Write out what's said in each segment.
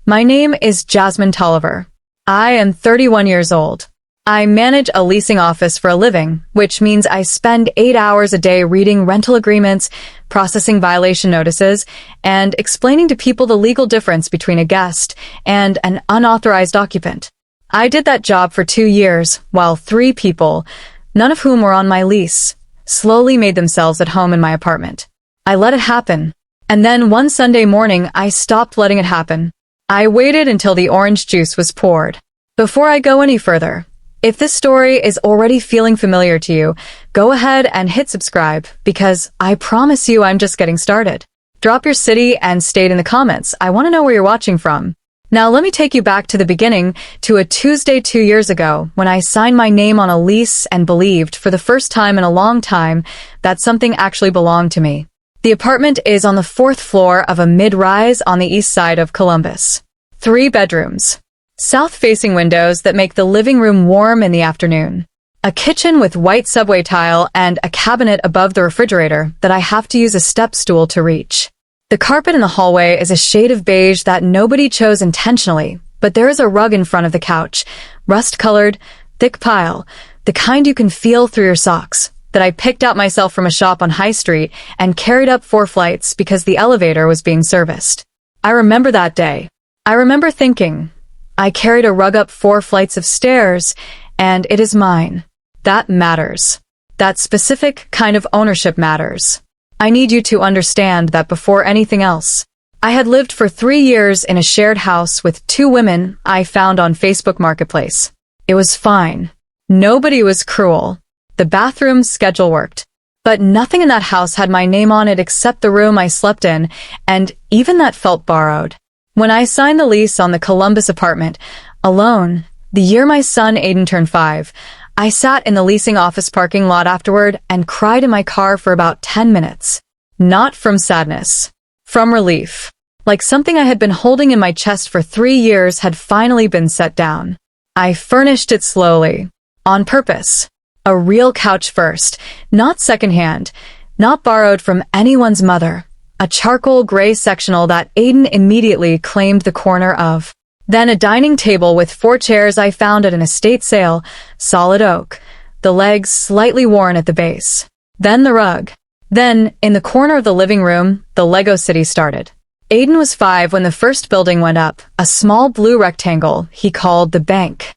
My name is Jasmine Tolliver. I am 31 years old. I manage a leasing office for a living, which means I spend 8 hours a day reading rental agreements, processing violation notices, and explaining to people the legal difference between a guest and an unauthorized occupant. I did that job for 2 years, while 3 people, none of whom were on my lease, slowly made themselves at home in my apartment. I let it happen. And then one Sunday morning, I stopped letting it happen. I waited until the orange juice was poured. Before I go any further, if this story is already feeling familiar to you, go ahead and hit subscribe, because I promise you I'm just getting started. Drop your city and state in the comments. I want to know where you're watching from. Now let me take you back to the beginning, to a Tuesday 2 years ago, when I signed my name on a lease and believed, for the first time in a long time, that something actually belonged to me. The apartment is on the 4th floor of a mid-rise on the east side of Columbus. 3 bedrooms. South-facing windows that make the living room warm in the afternoon. A kitchen with white subway tile and a cabinet above the refrigerator that I have to use a step stool to reach. The carpet in the hallway is a shade of beige that nobody chose intentionally, but there is a rug in front of the couch, rust-colored, thick pile, the kind you can feel through your socks, that I picked out myself from a shop on High Street and carried up 4 flights because the elevator was being serviced. I remember that day. I remember thinking, I carried a rug up 4 flights of stairs, and it is mine. That matters. That specific kind of ownership matters. I need you to understand that before anything else, I had lived for 3 years in a shared house with 2 women I found on Facebook Marketplace. It was fine. Nobody was cruel. The bathroom schedule worked. But nothing in that house had my name on it except the room I slept in, and even that felt borrowed. When I signed the lease on the Columbus apartment, alone, the year my son Aiden turned 5, I sat in the leasing office parking lot afterward and cried in my car for about 10 minutes. Not from sadness. From relief. Like something I had been holding in my chest for 3 years had finally been set down. I furnished it slowly. On purpose. A real couch first, not secondhand, not borrowed from anyone's mother. A charcoal gray sectional that Aiden immediately claimed the corner of. Then a dining table with 4 chairs I found at an estate sale, solid oak, the legs slightly worn at the base. Then the rug. Then, in the corner of the living room, the Lego city started. Aiden was 5 when the first building went up, a small blue rectangle he called the bank.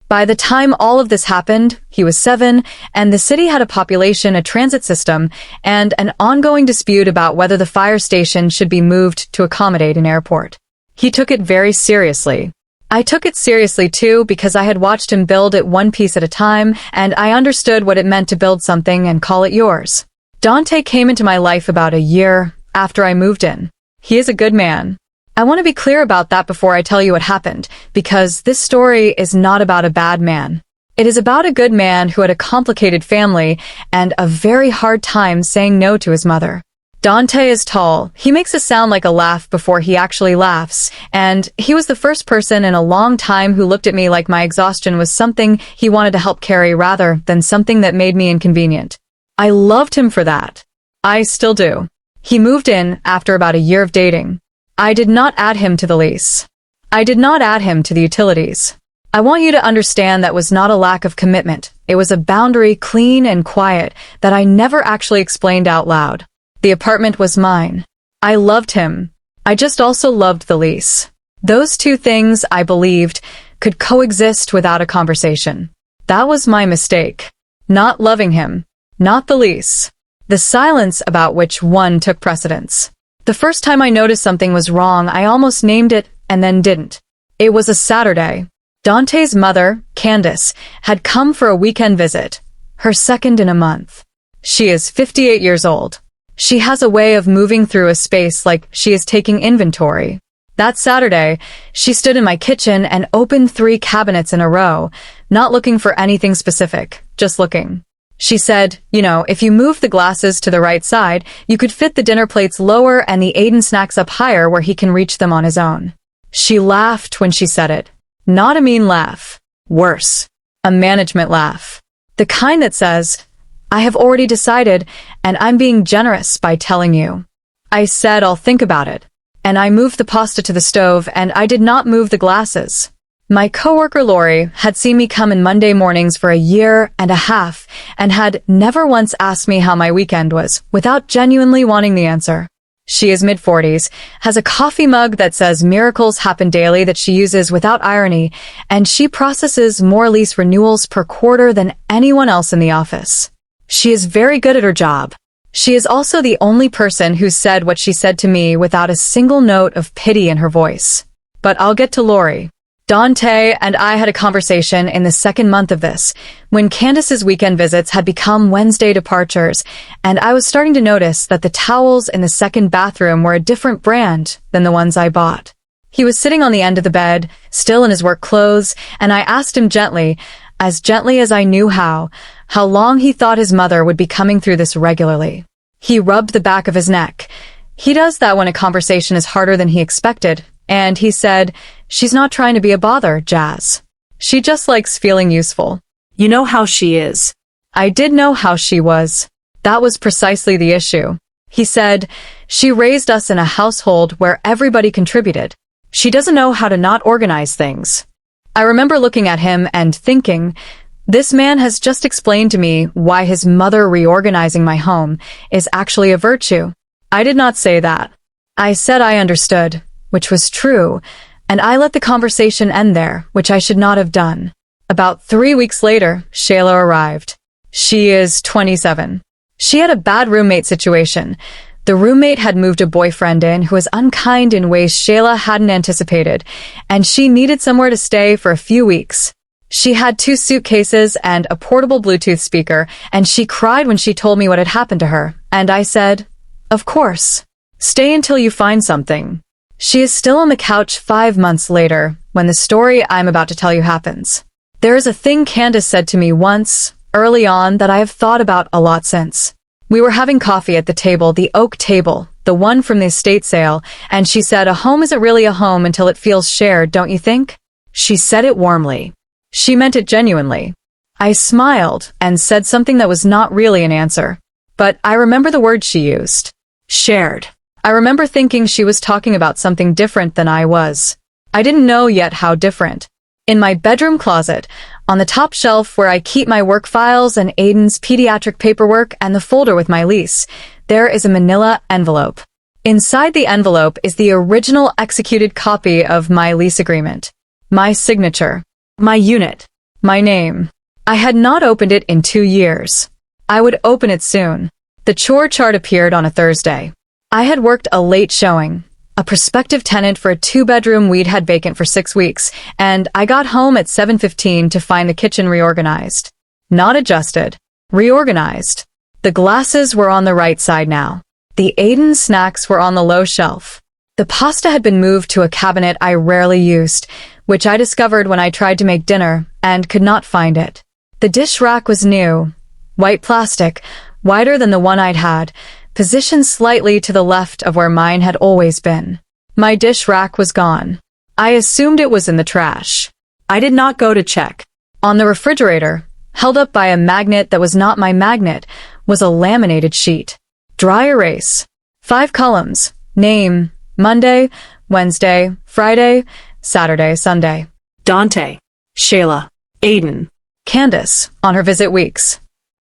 By the time all of this happened, he was 7, and the city had a population, a transit system, and an ongoing dispute about whether the fire station should be moved to accommodate an airport. He took it very seriously. I took it seriously too because I had watched him build it one piece at a time, and I understood what it meant to build something and call it yours. Dante came into my life about a year after I moved in. He is a good man. I want to be clear about that before I tell you what happened, because this story is not about a bad man. It is about a good man who had a complicated family and a very hard time saying no to his mother. Dante is tall. He makes it sound like a laugh before he actually laughs, and he was the first person in a long time who looked at me like my exhaustion was something he wanted to help carry rather than something that made me inconvenient. I loved him for that. I still do. He moved in after about a year of dating. I did not add him to the lease. I did not add him to the utilities. I want you to understand that was not a lack of commitment. It was a boundary, clean and quiet, that I never actually explained out loud. The apartment was mine. I loved him. I just also loved the lease. Those 2 things, I believed, could coexist without a conversation. That was my mistake. Not loving him. Not the lease. The silence about which one took precedence. The first time I noticed something was wrong, I almost named it and then didn't. It was a Saturday. Dante's mother, Candace, had come for a weekend visit, her second in a month. She is 58 years old. She has a way of moving through a space like she is taking inventory. That Saturday, she stood in my kitchen and opened 3 cabinets in a row, not looking for anything specific, just looking. She said, you know, if you move the glasses to the right side, you could fit the dinner plates lower and the Aiden snacks up higher where he can reach them on his own. She laughed when she said it. Not a mean laugh. Worse. A management laugh. The kind that says, I have already decided, and I'm being generous by telling you. I said I'll think about it. and I moved the pasta to the stove, and I did not move the glasses. My coworker Lori had seen me come in Monday mornings for a year and a half and had never once asked me how my weekend was without genuinely wanting the answer. She is mid-40s, has a coffee mug that says miracles happen daily that she uses without irony, and she processes more lease renewals per quarter than anyone else in the office. She is very good at her job. She is also the only person who said what she said to me without a single note of pity in her voice. But I'll get to Lori. Dante and I had a conversation in the second month of this, when Candace's weekend visits had become Wednesday departures, and I was starting to notice that the towels in the second bathroom were a different brand than the ones I bought. He was sitting on the end of the bed, still in his work clothes, and I asked him gently as I knew how long he thought his mother would be coming through this regularly. He rubbed the back of his neck. He does that when a conversation is harder than he expected, and he said, "She's not trying to be a bother, Jazz. She just likes feeling useful. You know how she is." I did know how she was. That was precisely the issue. He said, "She raised us in a household where everybody contributed. She doesn't know how to not organize things." I remember looking at him and thinking, this man has just explained to me why his mother reorganizing my home is actually a virtue. I did not say that. I said I understood, which was true, and I let the conversation end there, which I should not have done. About 3 weeks later, Shayla arrived. She is 27. She had a bad roommate situation. The roommate had moved a boyfriend in who was unkind in ways Shayla hadn't anticipated, and she needed somewhere to stay for a few weeks. She had 2 suitcases and a portable Bluetooth speaker, and she cried when she told me what had happened to her, and I said, "Of course. Stay until you find something." She is still on the couch 5 months later, when the story I'm about to tell you happens. There is a thing Candace said to me once, early on, that I have thought about a lot since. We were having coffee at the table, the oak table, the one from the estate sale, and she said, "A home isn't really a home until it feels shared, don't you think?" She said it warmly. She meant it genuinely. I smiled and said something that was not really an answer, but I remember the word she used. Shared. I remember thinking she was talking about something different than I was. I didn't know yet how different. In my bedroom closet, on the top shelf where I keep my work files and Aiden's pediatric paperwork and the folder with my lease, there is a manila envelope. Inside the envelope is the original executed copy of my lease agreement. My signature. My unit. My name. I had not opened it in 2 years. I would open it soon. The chore chart appeared on a Thursday. I had worked a late showing, a prospective tenant for a 2-bedroom we'd had vacant for 6 weeks, and I got home at 7:15 to find the kitchen reorganized. Not adjusted. Reorganized. The glasses were on the right side now. The Aiden snacks were on the low shelf. The pasta had been moved to a cabinet I rarely used, which I discovered when I tried to make dinner and could not find it. The dish rack was new, white plastic, wider than the one I'd had, positioned slightly to the left of where mine had always been. My dish rack was gone. I assumed it was in the trash. I did not go to check. On the refrigerator, held up by a magnet that was not my magnet, was a laminated sheet. Dry erase. 5 columns. Name, Monday, Wednesday, Friday, Saturday, Sunday. Dante. Shayla. Aiden. Candace, on her visit weeks.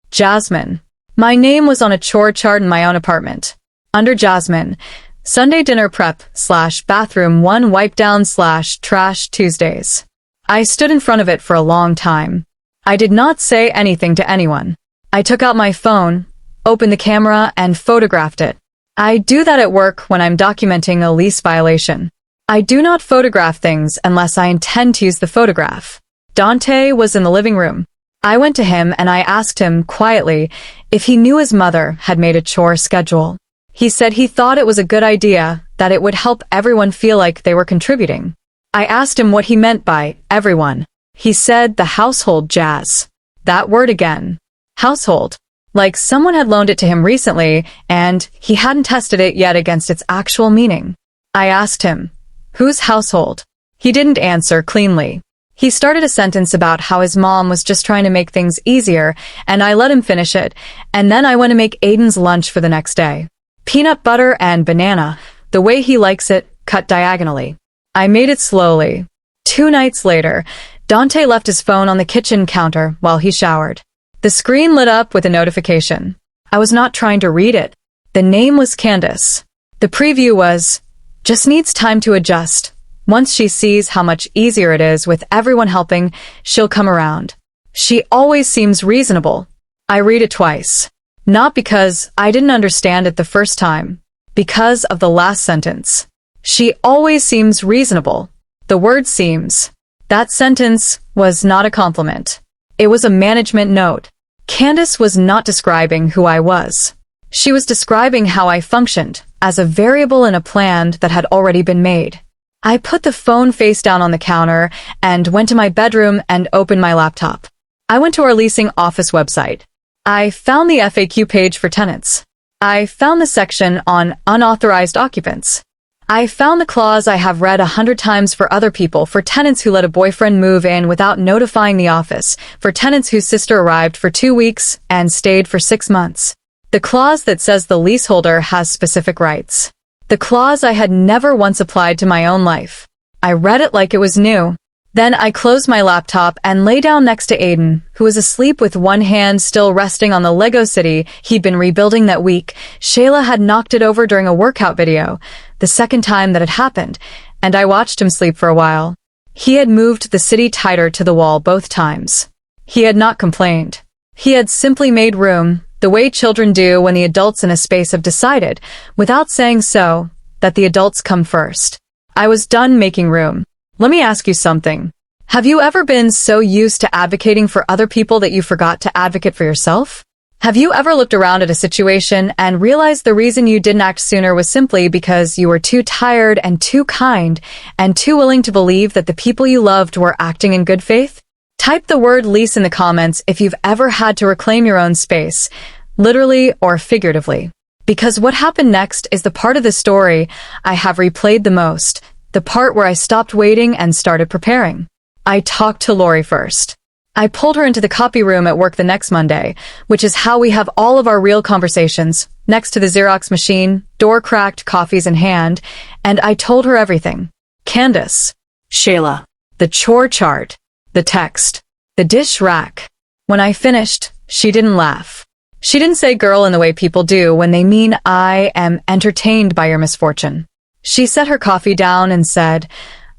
Jasmine. My name was on a chore chart in my own apartment. Under Jasmine, Sunday dinner prep / bathroom 1 wipe down / trash Tuesdays. I stood in front of it for a long time. I did not say anything to anyone. I took out my phone, opened the camera, and photographed it. I do that at work when I'm documenting a lease violation. I do not photograph things unless I intend to use the photograph. Dante was in the living room. I went to him and I asked him quietly if he knew his mother had made a chore schedule. He said he thought it was a good idea, that it would help everyone feel like they were contributing. I asked him what he meant by everyone. He said the household, Jazz. That word again. Household. Like someone had loaned it to him recently and he hadn't tested it yet against its actual meaning. I asked him, whose household? He didn't answer cleanly. He started a sentence about how his mom was just trying to make things easier, and I let him finish it, and then I went to make Aiden's lunch for the next day. Peanut butter and banana, the way he likes it, cut diagonally. I made it slowly. 2 nights later, Dante left his phone on the kitchen counter while he showered. The screen lit up with a notification. I was not trying to read it. The name was Candace. The preview was, "Just needs time to adjust. Once she sees how much easier it is with everyone helping, she'll come around. She always seems reasonable." I read it twice. Not because I didn't understand it the first time. Because of the last sentence. She always seems reasonable. The word seems. That sentence was not a compliment. It was a management note. Candace was not describing who I was. She was describing how I functioned, as a variable in a plan that had already been made. I put the phone face down on the counter and went to my bedroom and opened my laptop. I went to our leasing office website. I found the FAQ page for tenants. I found the section on unauthorized occupants. I found the clause I have read 100 times for other people, for tenants who let a boyfriend move in without notifying the office, for tenants whose sister arrived for 2 weeks and stayed for 6 months. The clause that says the leaseholder has specific rights. The clause I had never once applied to my own life. I read it like it was new. Then I closed my laptop and lay down next to Aiden, who was asleep with one hand still resting on the Lego city he'd been rebuilding that week. Shayla had knocked it over during a workout video, the second time that had happened, and I watched him sleep for a while. He had moved the city tighter to the wall both times. He had not complained. He had simply made room, the way children do when the adults in a space have decided, without saying so, that the adults come first. I was done making room. Let me ask you something. Have you ever been so used to advocating for other people that you forgot to advocate for yourself? Have you ever looked around at a situation and realized the reason you didn't act sooner was simply because you were too tired and too kind and too willing to believe that the people you loved were acting in good faith? Type the word lease in the comments if you've ever had to reclaim your own space, literally or figuratively. Because what happened next is the part of the story I have replayed the most, the part where I stopped waiting and started preparing. I talked to Lori first. I pulled her into the copy room at work the next Monday, which is how we have all of our real conversations, next to the Xerox machine, door cracked, coffees in hand, and I told her everything. Candace. Shayla. The chore chart. The text. The dish rack. When I finished, she didn't laugh. She didn't say girl in the way people do when they mean I am entertained by your misfortune. She set her coffee down and said,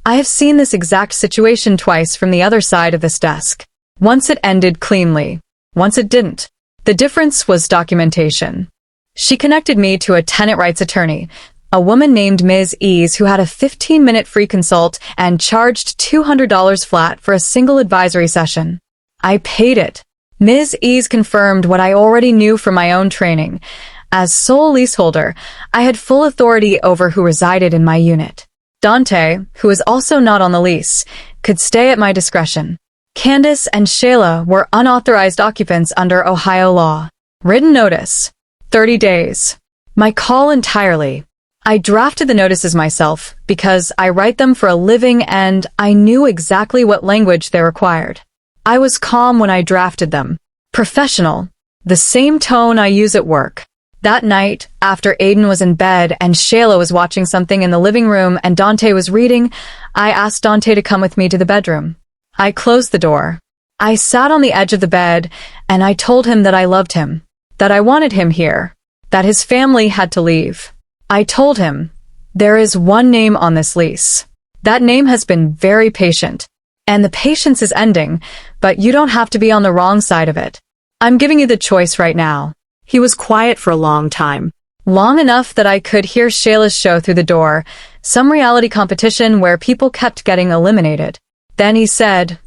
I have seen this exact situation twice from the other side of this desk. Once it ended cleanly. Once it didn't. The difference was documentation. She connected me to a tenant rights attorney, a woman named Ms. Ease who had a 15-minute free consult and charged $200 flat for a single advisory session. I paid it. Ms. Ease confirmed what I already knew from my own training. As sole leaseholder, I had full authority over who resided in my unit. Dante, who was also not on the lease, could stay at my discretion. Candace and Shayla were unauthorized occupants under Ohio law. Written notice. 30 days. My call entirely. I drafted the notices myself because I write them for a living and I knew exactly what language they required. I was calm when I drafted them. Professional. The same tone I use at work. That night, after Aiden was in bed and Shayla was watching something in the living room and Dante was reading, I asked Dante to come with me to the bedroom. I closed the door. I sat on the edge of the bed and I told him that I loved him, that I wanted him here, that his family had to leave. I told him, there is one name on this lease. That name has been very patient, and the patience is ending, but you don't have to be on the wrong side of it. I'm giving you the choice right now. He was quiet for a long time. Long enough that I could hear Shayla's show through the door, some reality competition where people kept getting eliminated. Then he said,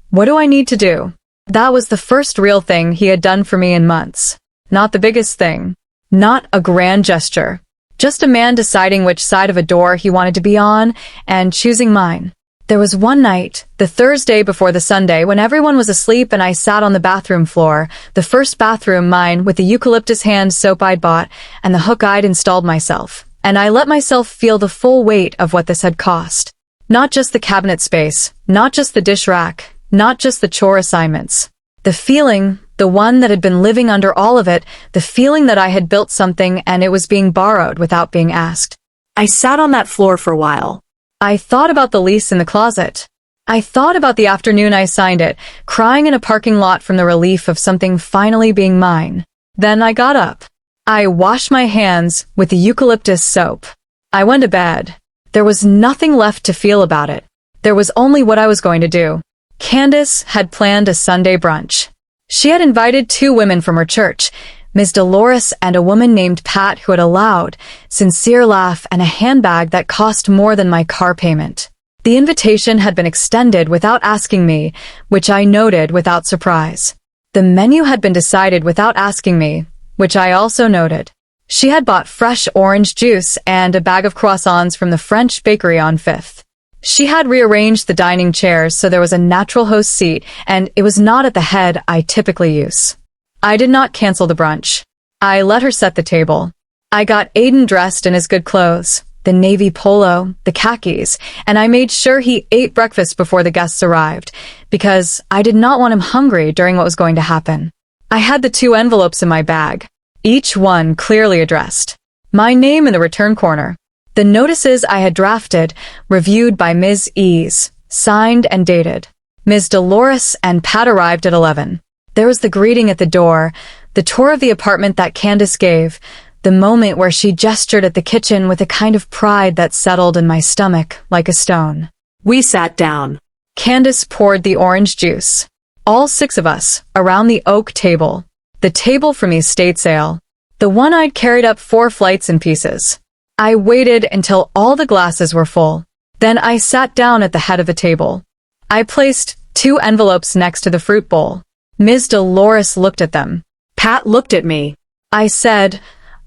what do I need to do? That was the first real thing he had done for me in months. Not the biggest thing. Not a grand gesture. Just a man deciding which side of a door he wanted to be on and choosing mine. There was one night, the Thursday before the Sunday, when everyone was asleep and I sat on the bathroom floor, the first bathroom mine with the eucalyptus hand soap I'd bought and the hook I'd installed myself, and I let myself feel the full weight of what this had cost. Not just the cabinet space, not just the dish rack, not just the chore assignments. The feeling, the one that had been living under all of it, the feeling that I had built something and it was being borrowed without being asked. I sat on that floor for a while. I thought about the lease in the closet. I thought about the afternoon I signed it, crying in a parking lot from the relief of something finally being mine. Then I got up. I washed my hands with the eucalyptus soap. I went to bed. There was nothing left to feel about it. There was only what I was going to do. Candace had planned a Sunday brunch. She had invited 2 women from her church, Ms. Dolores and a woman named Pat, who had a loud, sincere laugh and a handbag that cost more than my car payment. The invitation had been extended without asking me, which I noted without surprise. The menu had been decided without asking me, which I also noted. She had bought fresh orange juice and a bag of croissants from the French bakery on 5th. She had rearranged the dining chairs so there was a natural host seat, and it was not at the head I typically use. I did not cancel the brunch. I let her set the table. I got Aiden dressed in his good clothes, the navy polo, the khakis, and I made sure he ate breakfast before the guests arrived, because I did not want him hungry during what was going to happen. I had the 2 envelopes in my bag, each one clearly addressed. My name in the return corner. The notices I had drafted, reviewed by Ms. Ease, signed and dated. Ms. Dolores and Pat arrived at 11. There was the greeting at the door, the tour of the apartment that Candace gave, the moment where she gestured at the kitchen with a kind of pride that settled in my stomach like a stone. We sat down. Candace poured the orange juice. All 6 of us, around the oak table. The table from the estate sale. The one I'd carried up 4 flights in pieces. I waited until all the glasses were full. Then I sat down at the head of the table. I placed 2 envelopes next to the fruit bowl. Ms. Dolores looked at them. Pat looked at me. I said,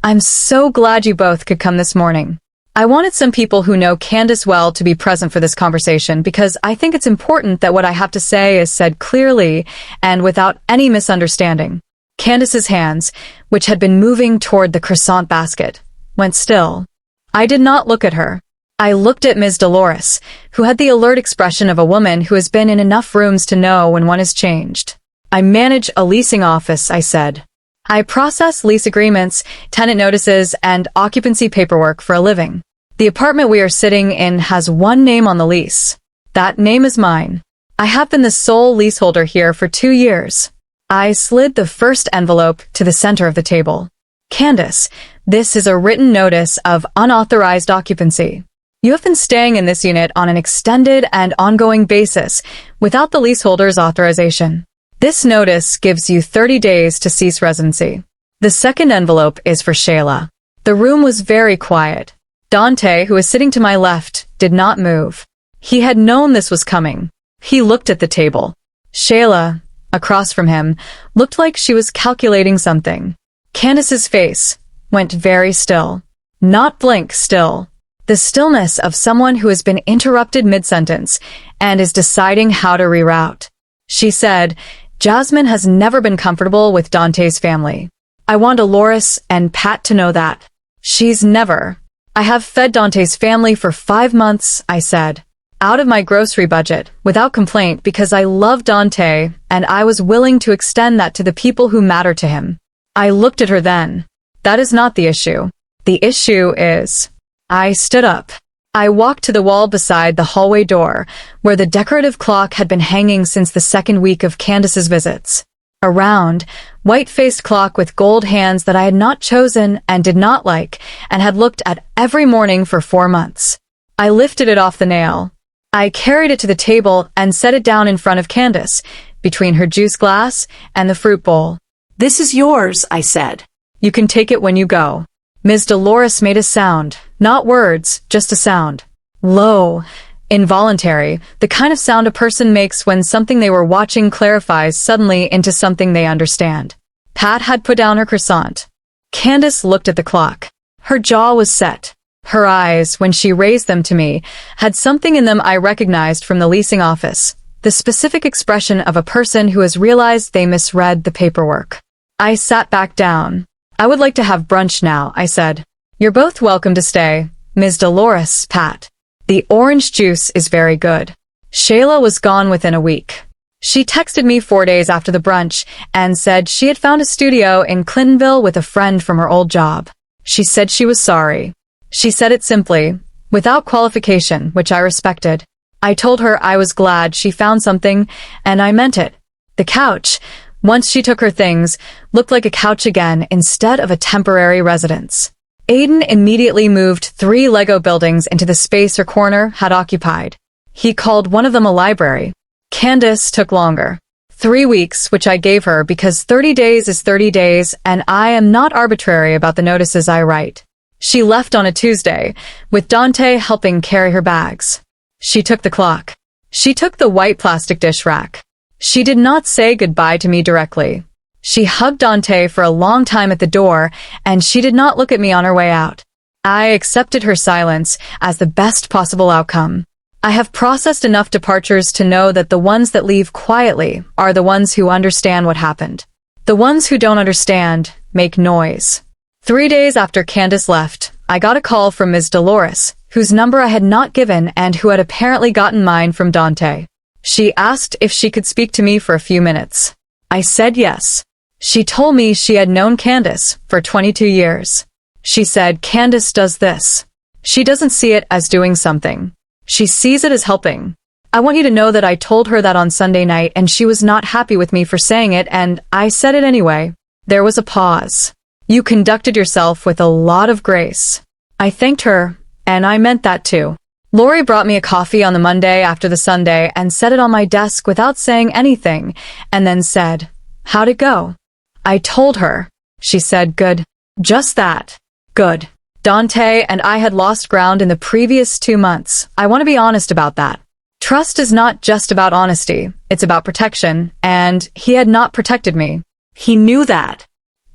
"I'm so glad you both could come this morning." I wanted some people who know Candace well to be present for this conversation because I think it's important that what I have to say is said clearly and without any misunderstanding. Candace's hands, which had been moving toward the croissant basket, went still. I did not look at her. I looked at Ms. Dolores, who had the alert expression of a woman who has been in enough rooms to know when one is changed. "I manage a leasing office," I said. "I process lease agreements, tenant notices, and occupancy paperwork for a living. The apartment we are sitting in has 1 name on the lease. That name is mine. I have been the sole leaseholder here for 2 years. I slid the first envelope to the center of the table. "Candace, this is a written notice of unauthorized occupancy. You have been staying in this unit on an extended and ongoing basis without the leaseholder's authorization. This notice gives you 30 days to cease residency." The second envelope is for Shayla. The room was very quiet. Dante, who was sitting to my left, did not move. He had known this was coming. He looked at the table. Shayla, across from him, looked like she was calculating something. Candace's face went very still. Not blink still. The stillness of someone who has been interrupted mid-sentence and is deciding how to reroute. She said, "Jasmine has never been comfortable with Dante's family. I want Dolores and Pat to know that. She's never. I have fed Dante's family for 5 months," I said, "out of my grocery budget, without complaint, because I love Dante and I was willing to extend that to the people who matter to him." I looked at her then. "That is not the issue. The issue is..." I stood up. I walked to the wall beside the hallway door, where the decorative clock had been hanging since the 2nd week of Candace's visits. A round, white-faced clock with gold hands that I had not chosen and did not like, and had looked at every morning for 4 months. I lifted it off the nail. I carried it to the table and set it down in front of Candace, between her juice glass and the fruit bowl. "This is yours," I said. "You can take it when you go." Ms. Dolores made a sound, not words, just a sound. Low, involuntary, the kind of sound a person makes when something they were watching clarifies suddenly into something they understand. Pat had put down her croissant. Candace looked at the clock. Her jaw was set. Her eyes, when she raised them to me, had something in them I recognized from the leasing office, the specific expression of a person who has realized they misread the paperwork. I sat back down. "I would like to have brunch now," I said. "You're both welcome to stay, Ms. Dolores, Pat. The orange juice is very good." Shayla was gone within a week. She texted me 4 days after the brunch and said she had found a studio in Clintonville with a friend from her old job. She said she was sorry. She said it simply, without qualification, which I respected. I told her I was glad she found something, and I meant it. The couch, once she took her things, looked like a couch again instead of a temporary residence. Aiden immediately moved 3 Lego buildings into the space her corner had occupied. He called one of them a library. Candace took longer. 3 weeks, which I gave her because 30 days is 30 days, and I am not arbitrary about the notices I write. She left on a Tuesday, with Dante helping carry her bags. She took the clock. She took the white plastic dish rack. She did not say goodbye to me directly. She hugged Dante for a long time at the door, and she did not look at me on her way out. I accepted her silence as the best possible outcome. I have processed enough departures to know that the ones that leave quietly are the ones who understand what happened. The ones who don't understand make noise. 3 days after Candace left, I got a call from Ms. Dolores, whose number I had not given and who had apparently gotten mine from Dante. She asked if she could speak to me for a few minutes. I said yes. She told me she had known Candace for 22 years. She said, "Candace does this. She doesn't see it as doing something. She sees it as helping. I want you to know that I told her that on Sunday night and she was not happy with me for saying it, and I said it anyway." There was a pause. "You conducted yourself with a lot of grace." I thanked her, and I meant that too. Lori brought me a coffee on the Monday after the Sunday and set it on my desk without saying anything, and then said, "How'd it go?" I told her. She said, "Good." Just that. Good. Dante and I had lost ground in the previous 2 months. I want to be honest about that. Trust is not just about honesty, it's about protection, and he had not protected me. He knew that.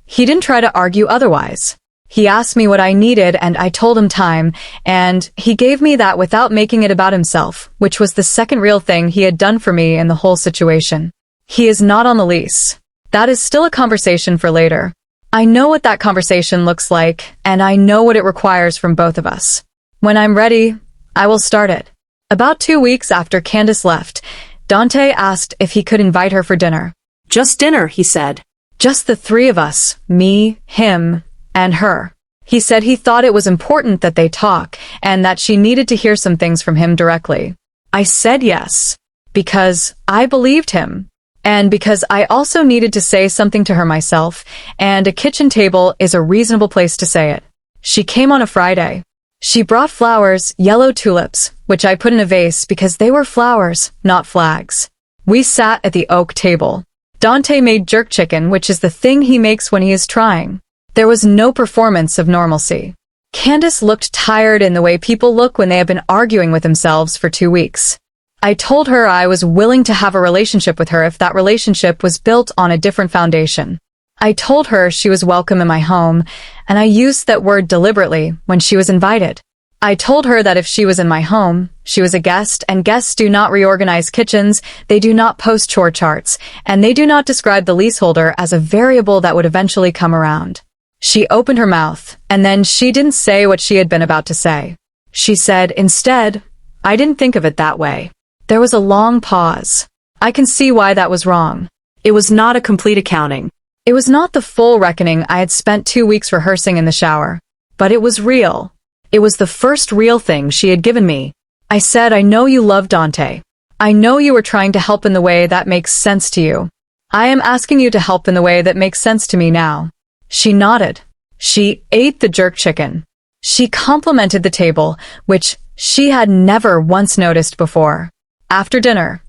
He didn't try to argue otherwise. He asked me what I needed and I told him time, and he gave me that without making it about himself, which was the second real thing he had done for me in the whole situation. He is not on the lease. That is still a conversation for later. I know what that conversation looks like, and I know what it requires from both of us. When I'm ready, I will start it. About 2 weeks after Candace left, Dante asked if he could invite her for dinner. "Just dinner," he said. Just the 3 of us, me, him, and her. He said he thought it was important that they talk, and that she needed to hear some things from him directly. I said yes, because I believed him, and because I also needed to say something to her myself, and a kitchen table is a reasonable place to say it. She came on a Friday. She brought flowers, yellow tulips, which I put in a vase because they were flowers, not flags. We sat at the oak table. Dante made jerk chicken, which is the thing he makes when he is trying. There was no performance of normalcy. Candace looked tired in the way people look when they have been arguing with themselves for 2 weeks. I told her I was willing to have a relationship with her if that relationship was built on a different foundation. I told her she was welcome in my home, and I used that word deliberately when she was invited. I told her that if she was in my home, she was a guest, and guests do not reorganize kitchens, they do not post chore charts, and they do not describe the leaseholder as a variable that would eventually come around. She opened her mouth, and then she didn't say what she had been about to say. She said, "Instead, I didn't think of it that way." There was a long pause. I can see why that was wrong. It was not a complete accounting. It was not the full reckoning I had spent 2 weeks rehearsing in the shower. But it was real. It was the first real thing she had given me. I said, "I know you love Dante. I know you were trying to help in the way that makes sense to you. I am asking you to help in the way that makes sense to me now." She nodded. She ate the jerk chicken. She complimented the table, which she had never once noticed before. After dinner,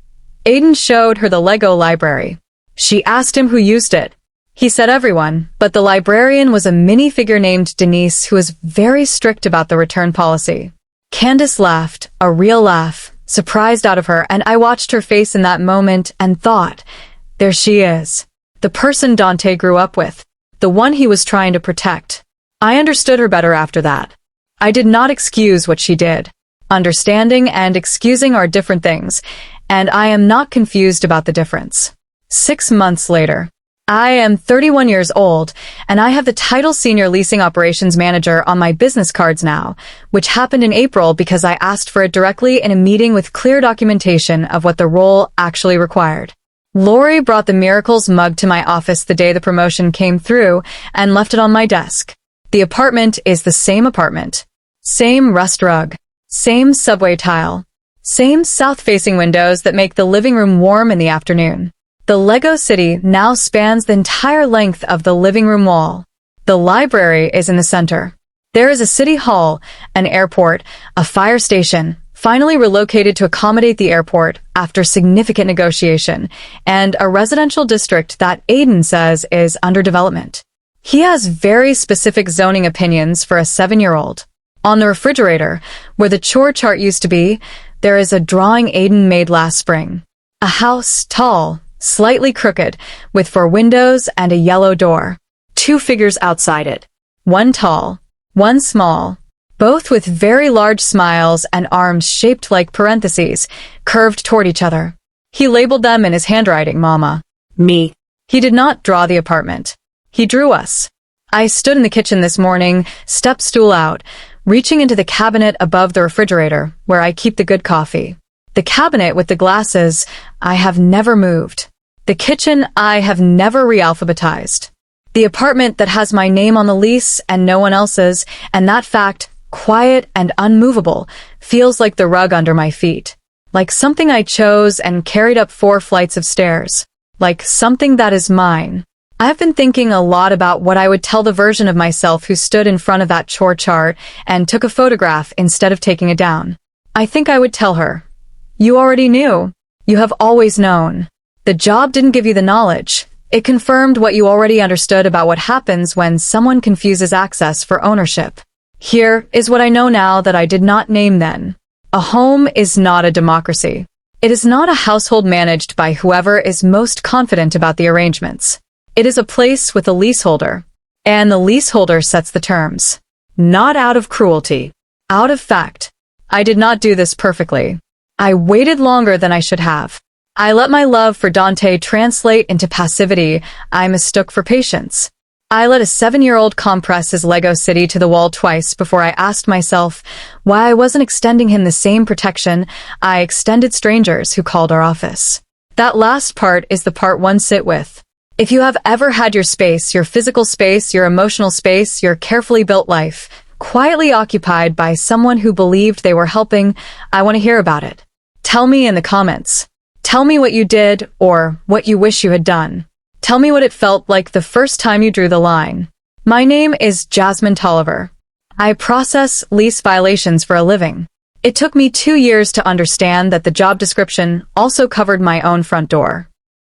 Aiden showed her the Lego library. She asked him who used it. He said everyone, but the librarian was a minifigure named Denise who was very strict about the return policy. Candace laughed, a real laugh, surprised out of her, and I watched her face in that moment and thought, there she is. The person Dante grew up with. The one he was trying to protect. I understood her better after that. I did not excuse what she did. Understanding and excusing are different things, and I am not confused about the difference. 6 months later. I am 31 years old, and I have the title Senior Leasing Operations Manager on my business cards now, which happened in April because I asked for it directly in a meeting with clear documentation of what the role actually required. Lori brought the Miracles mug to my office the day the promotion came through and left it on my desk. The apartment is the same apartment. Same rust rug. Same subway tile. Same south-facing windows that make the living room warm in the afternoon. The Lego city now spans the entire length of the living room wall. The library is in the center. There is a city hall, an airport, a fire station, finally relocated to accommodate the airport after significant negotiation, and a residential district that Aiden says is under development. He has very specific zoning opinions for a 7-year-old. On the refrigerator, where the chore chart used to be, there is a drawing Aiden made last spring. A house, tall, slightly crooked, with 4 windows and a yellow door. 2 figures outside it. One tall, one small, both with very large smiles and arms shaped like parentheses, curved toward each other. He labeled them in his handwriting, Mama. Me. He did not draw the apartment. He drew us. I stood in the kitchen this morning, step stool out, reaching into the cabinet above the refrigerator, where I keep the good coffee. The cabinet with the glasses, I have never moved. The kitchen, I have never re-alphabetized. The apartment that has my name on the lease and no one else's, and that fact, quiet and unmovable, feels like the rug under my feet. Like something I chose and carried up 4 flights of stairs. Like something that is mine. I've been thinking a lot about what I would tell the version of myself who stood in front of that chore chart and took a photograph instead of taking it down. I think I would tell her, "You already knew. You have always known. The job didn't give you the knowledge. It confirmed what you already understood about what happens when someone confuses access for ownership. Here is what I know now that I did not name then. A home is not a democracy. It is not a household managed by whoever is most confident about the arrangements. It is a place with a leaseholder, and the leaseholder sets the terms. Not out of cruelty. Out of fact. I did not do this perfectly. I waited longer than I should have. I let my love for Dante translate into passivity I mistook for patience. I let a 7-year-old compress his Lego city to the wall twice before I asked myself why I wasn't extending him the same protection I extended strangers who called our office. That last part is the part one sit with. If you have ever had your space, your physical space, your emotional space, your carefully built life, quietly occupied by someone who believed they were helping, I want to hear about it. Tell me in the comments. Tell me what you did or what you wish you had done. Tell me what it felt like the first time you drew the line. My name is Jasmine Tolliver. I process lease violations for a living. It took me 2 years to understand that the job description also covered my own front door.